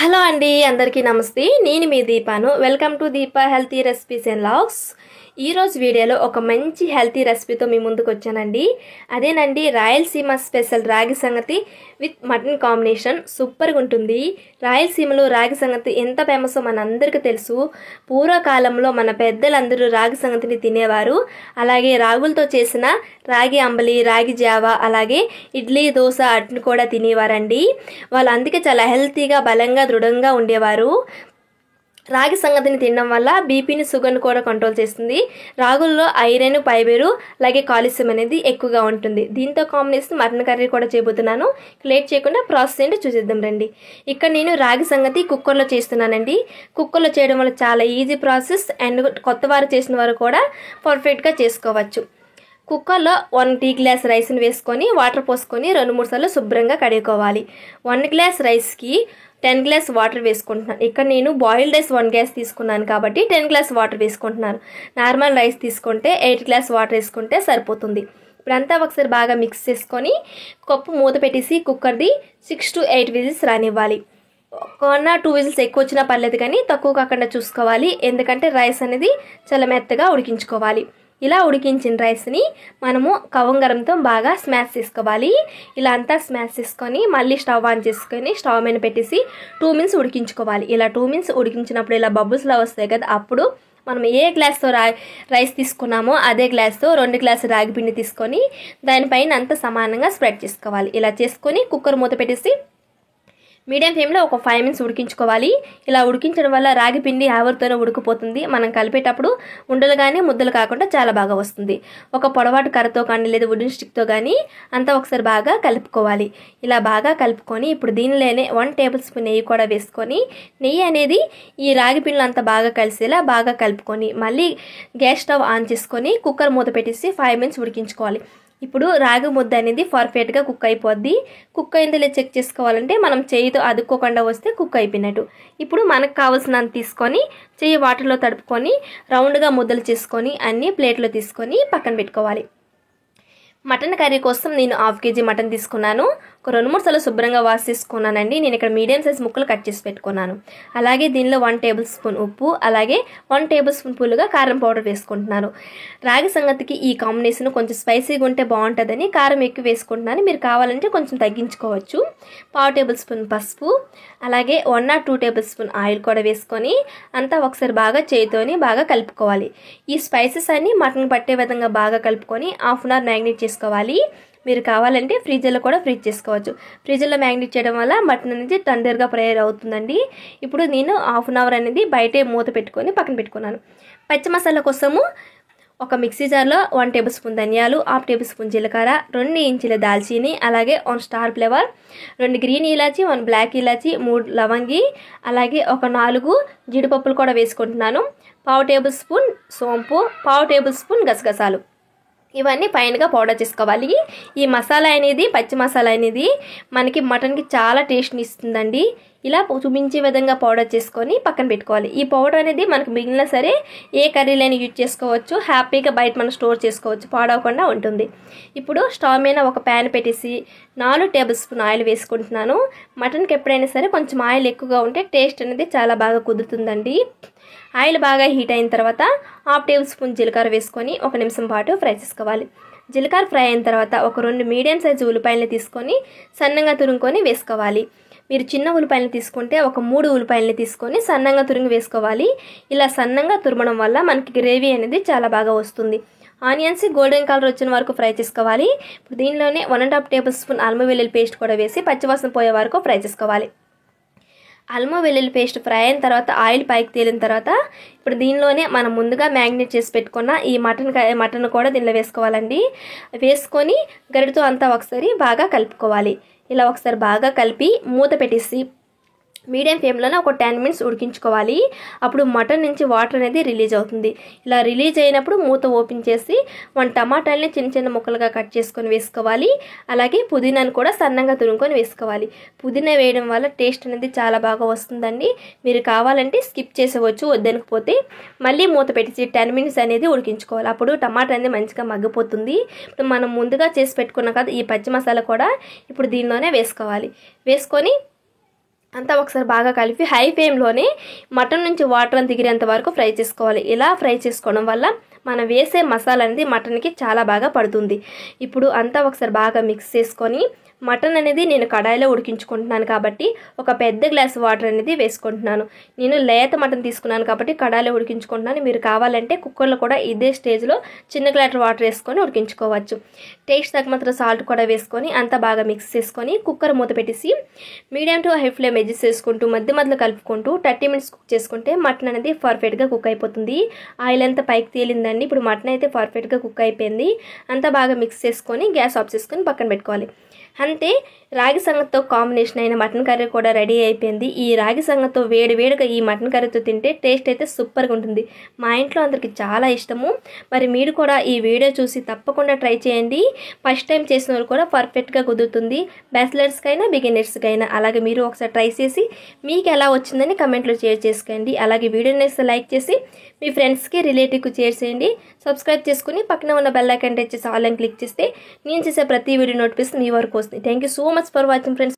Hello అండి, అందరికీ నమస్తే. నేను మీ దీపాను. Welcome to Deepa healthy recipes and logs. ఈరోజు వీడియోలో ఒక మంచి హెల్తీ రెసిపీతో మీ ముందుకు వచ్చానండి. అదేనండి, రాయలసీమ స్పెషల్ రాగి సంగతి విత్ మటన్ కాంబినేషన్. సూపర్గా ఉంటుంది. రాయలసీమలో రాగి సంగతి ఎంత ఫేమసో మనందరికీ తెలుసు. పూర్వకాలంలో మన పెద్దలందరూ రాగి సంగతిని తినేవారు. అలాగే రాగులతో చేసిన రాగి అంబలి, రాగి జావా, అలాగే ఇడ్లీ, దోశ, అట్ను కూడా తినేవారండి. వాళ్ళు అందుకే చాలా హెల్తీగా, బలంగా, దృఢంగా ఉండేవారు. రాగి సంగతిని తినడం వల్ల బీపీని, షుగర్ని కూడా కంట్రోల్ చేస్తుంది. రాగుల్లో ఐరన్, ఫైబరు, అలాగే కాల్షియం అనేది ఎక్కువగా ఉంటుంది. దీంతో కాంబినేషన్ మటన్ కర్రీ కూడా చేయబోతున్నాను. లేట్ చేయకుండా ప్రాసెస్ ఏంటో చూసేద్దాం రండి. ఇక్కడ నేను రాగి సంగతి కుక్కర్లో చేస్తున్నానండి. కుక్కర్లో చేయడం వల్ల చాలా ఈజీ ప్రాసెస్ అండ్ కొత్త వారు చేసిన వారు కూడా పర్ఫెక్ట్గా చేసుకోవచ్చు. కుక్కర్లో 1 టీ గ్లాస్ రైస్ని వేసుకొని వాటర్ పోసుకొని 2-3 సార్లు శుభ్రంగా కడుక్కోవాలి. 1 గ్లాస్ రైస్కి 10 గ్లాస్ వాటర్ వేసుకుంటున్నాను. ఇక్కడ నేను బాయిల్డ్ రైస్ 1 గ్లాస్ తీసుకున్నాను కాబట్టి 10 గ్లాస్ వాటర్ వేసుకుంటున్నాను. నార్మల్ రైస్ తీసుకుంటే 8 గ్లాస్ వాటర్ వేసుకుంటే సరిపోతుంది. ఇప్పుడంతా ఒకసారి బాగా మిక్స్ చేసుకొని కప్పు మూత పెట్టేసి కుక్కర్ది 6 to 8 విజిల్స్ రానివ్వాలి. 1 or 2 విజిల్స్ ఎక్కువ వచ్చినా పర్లేదు, కానీ తక్కువ కాకుండా చూసుకోవాలి. ఎందుకంటే రైస్ అనేది చాలా మెత్తగా ఉడికించుకోవాలి. ఇలా ఉడికించిన రైస్ని మనము కవంగరంతో బాగా స్మాష్ చేసుకోవాలి. ఇలా అంతా స్మాష్ చేసుకొని మళ్ళీ స్టవ్ ఆన్ చేసుకొని స్టవ్ మీద పెట్టేసి 2 minutes ఉడికించుకోవాలి. ఇలా 2 minutes ఉడికించినప్పుడు ఇలా బబుల్స్లా వస్తాయి కదా, అప్పుడు మనం ఏ గ్లాస్తో రైస్ తీసుకున్నామో అదే గ్లాస్తో 2 గ్లాసులు రాగి పిండి తీసుకొని దానిపైన అంతా సమానంగా స్ప్రెడ్ చేసుకోవాలి. ఇలా చేసుకొని కుక్కర్ మూత పెట్టేసి మీడియం ఫ్లేమ్లో ఒక 5 minutes ఉడికించుకోవాలి. ఇలా ఉడికించడం వల్ల రాగి పిండి ఆవిరితోనే ఉడికిపోతుంది. మనం కలిపేటప్పుడు ఉండలు కానీ ముద్దలు కాకుండా చాలా బాగా వస్తుంది. ఒక పొడవాటు కర్రతో కానీ లేదా వుడెన్ స్టిక్తో కానీ అంతా ఒకసారి బాగా కలుపుకోవాలి. ఇలా బాగా కలుపుకొని ఇప్పుడు దీనిలోనే 1 టేబుల్ స్పూన్ నెయ్యి కూడా వేసుకొని నెయ్యి అనేది ఈ రాగి పిండిలో అంతా బాగా కలిసేలా బాగా కలుపుకొని మళ్ళీ గ్యాస్ స్టవ్ ఆన్ చేసుకొని కుక్కర్ మూత పెట్టేసి 5 minutes ఉడికించుకోవాలి. ఇప్పుడు రాగి ముద్ద అనేది పర్ఫెక్ట్గా కుక్ అయిపోద్ది. కుక్ అయిందో చెక్ చేసుకోవాలంటే మనం చేయితో అదుక్కోకుండా వస్తే కుక్ అయిపోయినట్టు. ఇప్పుడు మనకు కావాల్సినంత తీసుకొని చెయ్యి వాటర్లో తడుపుకొని రౌండ్గా ముద్దలు చేసుకొని అన్నీ ప్లేట్లో తీసుకొని పక్కన పెట్టుకోవాలి. మటన్ కర్రీ కోసం నేను 1/2 kg మటన్ తీసుకున్నాను. ఒక 2-3 సార్లు శుభ్రంగా వాష్ చేసుకున్నానండి. నేను ఇక్కడ మీడియం సైజ్ ముక్కలు కట్ చేసి పెట్టుకున్నాను. అలాగే దీనిలో 1 టేబుల్ స్పూన్ ఉప్పు, అలాగే 1 టేబుల్ స్పూన్ పులుగా కారం పౌడర్ వేసుకుంటున్నాను. రాగి సంగతికి ఈ కాంబినేషన్ కొంచెం స్పైసీగా ఉంటే బాగుంటుందని కారం ఎక్కువ వేసుకుంటున్నాను. మీరు కావాలంటే కొంచెం తగ్గించుకోవచ్చు. 1/2 టేబుల్ స్పూన్ పసుపు, అలాగే 1 or 2 టేబుల్ స్పూన్ ఆయిల్ కూడా వేసుకొని అంతా ఒకసారి బాగా చేతితోని బాగా కలుపుకోవాలి. ఈ స్పైసెస్ అన్ని మటన్ పట్టే విధంగా బాగా కలుపుకొని 1/2 hour మ్యాగ్నేట్ చేసుకోవాలి. మీరు కావాలంటే ఫ్రిడ్జ్లో కూడా ఫ్రీజ్ చేసుకోవచ్చు. ఫ్రిడ్జ్లో మ్యాగ్నేట్ చేయడం వల్ల మటన్ అనేది టెండర్గా ఫ్రై అవుతుందండి. ఇప్పుడు నేను 1/2 hour అనేది బయటే మూత పెట్టుకొని పక్కన పెట్టుకున్నాను. పచ్చి మసాలా కోసము ఒక మిక్సీ జార్లో 1 టేబుల్ స్పూన్ ధనియాలు, 1/2 టేబుల్ స్పూన్ జీలకర్ర, 2 ఇంచుల దాల్చీని, అలాగే 1 స్టార్ ఫ్లేవర్, 2 గ్రీన్ ఇలాచి, 1 బ్లాక్ ఇలాచి, 3 లవంగి, అలాగే ఒక 4 జీడిపప్పులు కూడా వేసుకుంటున్నాను. 1/2 టేబుల్ స్పూన్ సోంపు, 1/2 టేబుల్ స్పూన్ గసగసాలు, ఇవన్నీ పైనగా పౌడర్ చేసుకోవాలి. ఈ మసాలా అనేది, పచ్చి మసాలా అనేది మనకి మటన్కి చాలా టేస్ట్ని ఇస్తుందండి. ఇలా చూపించే విధంగా పౌడర్ చేసుకొని పక్కన పెట్టుకోవాలి. ఈ పౌడర్ అనేది మనకు మిగిలిన సరే ఏ కర్రీలైనా యూజ్ చేసుకోవచ్చు. హ్యాపీగా బయట మనం స్టోర్ చేసుకోవచ్చు, పాడవకుండా ఉంటుంది. ఇప్పుడు స్టవ్ మీద ఒక ప్యాన్ పెట్టేసి 4 టేబుల్ స్పూన్ ఆయిల్ వేసుకుంటున్నాను. మటన్కి ఎప్పుడైనా సరే కొంచెం ఆయిల్ ఎక్కువగా ఉంటే టేస్ట్ అనేది చాలా బాగా కుదురుతుందండి. ఆయిల్ బాగా హీట్ అయిన తర్వాత 1/2 టేబుల్ స్పూన్ జీలకర్ర వేసుకొని 1 నిమిషం పాటు ఫ్రై చేసుకోవాలి. జీలకర్ర ఫ్రై అయిన తర్వాత ఒక 2 మీడియం సైజు ఉల్లిపాయలను తీసుకొని సన్నంగా తురుముకొని వేసుకోవాలి. మీరు చిన్న ఉల్లిపాయలను తీసుకుంటే ఒక 3 ఉల్లిపాయలని తీసుకొని సన్నంగా తురిమి వేసుకోవాలి. ఇలా సన్నంగా తురమడం వల్ల మనకి గ్రేవీ అనేది చాలా బాగా వస్తుంది. ఆనియన్స్ గోల్డెన్ కలర్ వచ్చిన వరకు ఫ్రై చేసుకోవాలి. ఇప్పుడు దీనిలోనే 1.5 టేబుల్ స్పూన్ అల్లం వెల్లుల్లి పేస్ట్ కూడా వేసి పచ్చివాసన పోయే వరకు ఫ్రై చేసుకోవాలి. అల్లం వెల్లుల్లి పేస్ట్ ఫ్రై అయిన తర్వాత ఆయిల్ పైకి తేలిన తర్వాత ఇప్పుడు దీనిలోనే మనం ముందుగా మ్యాగ్నేట్ చేసి పెట్టుకున్న ఈ మటన్ కూడా దీనిలో వేసుకోవాలండి. వేసుకొని గరిటతో అంతా ఒకసారి బాగా కలుపుకోవాలి. ఇలా ఒకసారి బాగా కలిపి మూత పెట్టేసి మీడియం ఫ్లేమ్లోనే ఒక 10 minutes ఉడికించుకోవాలి. అప్పుడు మటన్ నుంచి వాటర్ అనేది రిలీజ్ అవుతుంది. ఇలా రిలీజ్ అయినప్పుడు మూత ఓపెన్ చేసి 1 టమాటాలని చిన్న చిన్న ముక్కలుగా కట్ చేసుకొని వేసుకోవాలి. అలాగే పుదీనాను కూడా సన్నంగా తురుముకొని వేసుకోవాలి. పుదీనా వేయడం వల్ల టేస్ట్ అనేది చాలా బాగా వస్తుందండి. మీరు కావాలంటే స్కిప్ చేసేవచ్చు, వద్దనకపోతే మళ్ళీ మూత పెట్టేసి 10 minutes అనేది ఉడికించుకోవాలి. అప్పుడు టమాటా అనేది మంచిగా మగ్గిపోతుంది. ఇప్పుడు మనం ముందుగా చేసి పెట్టుకున్నాం కదా ఈ పచ్చి మసాలా కూడా ఇప్పుడు దీనిలోనే వేసుకోవాలి. వేసుకొని అంతా ఒకసారి బాగా కలిపి హై ఫ్లేమ్లోనే మటన్ నుంచి వాటర్ అని దిగినంత వరకు ఫ్రై చేసుకోవాలి. ఇలా ఫ్రై చేసుకోవడం వల్ల మనం వేసే మసాలా అనేది మటన్కి చాలా బాగా పడుతుంది. ఇప్పుడు అంతా ఒకసారి బాగా మిక్స్ చేసుకొని మటన్ అనేది నేను కడాయిలో ఉడికించుకుంటున్నాను కాబట్టి ఒక పెద్ద గ్లాస్ వాటర్ అనేది వేసుకుంటున్నాను. నేను లేత మటన్ తీసుకున్నాను కాబట్టి కడాయిలో ఉడికించుకుంటున్నాను. మీరు కావాలంటే కుక్కర్లో కూడా ఇదే స్టేజ్లో చిన్న గ్లాస్ వాటర్ వేసుకొని ఉడికించుకోవచ్చు. టేస్ట్ తగ్గ సాల్ట్ కూడా వేసుకొని అంతా బాగా మిక్స్ చేసుకొని కుక్కర్ మూత పెట్టేసి medium to high flame adjust చేసుకుంటూ మధ్య మధ్యలో కలుపుకుంటూ 30 మినిట్స్ కుక్ చేసుకుంటే మటన్ అనేది పర్ఫెక్ట్గా కుక్ అయిపోతుంది. ఆయిల్ అంతా పైకి తేలిందండి. ఇప్పుడు మటన్ అయితే పర్ఫెక్ట్గా కుక్ అయిపోయింది. అంతా బాగా మిక్స్ చేసుకొని గ్యాస్ ఆఫ్ చేసుకొని పక్కన పెట్టుకోవాలి. అంతే, రాగి సంగటితో కాంబినేషన్ అయిన మటన్ కర్రీ కూడా రెడీ అయిపోయింది. ఈ రాగి సంగటితో వేడివేడిగా ఈ మటన్ కర్రీతో తింటే టేస్ట్ అయితే సూపర్గా ఉంటుంది. మా ఇంట్లో అందరికి చాలా ఇష్టము. మరి మీరు కూడా ఈ వీడియో చూసి తప్పకుండా ట్రై చేయండి. ఫస్ట్ టైం చేసిన వాళ్ళు కూడా పర్ఫెక్ట్గా కుదురుతుంది. బ్యాచిలర్స్కైనా బిగినర్స్కైనా. అలాగే మీరు ఒకసారి ట్రై చేసి మీకు ఎలా వచ్చిందని కమెంట్లో షేర్ చేసుకోండి. అలాగే వీడియోని లైక్ చేసి మీ ఫ్రెండ్స్కి రిలేటివ్కి షేర్ చేయండి. సబ్స్క్రైబ్ చేసుకుని పక్కన ఉన్న బెల్ ఐకాన్ టచ్ చేసి ఆల్ అని క్లిక్ చేస్తే నేను చేసే ప్రతి వీడియో నోటిఫికేషన్ మీ వరకు వస్తుంది. Thank you so much for watching friends.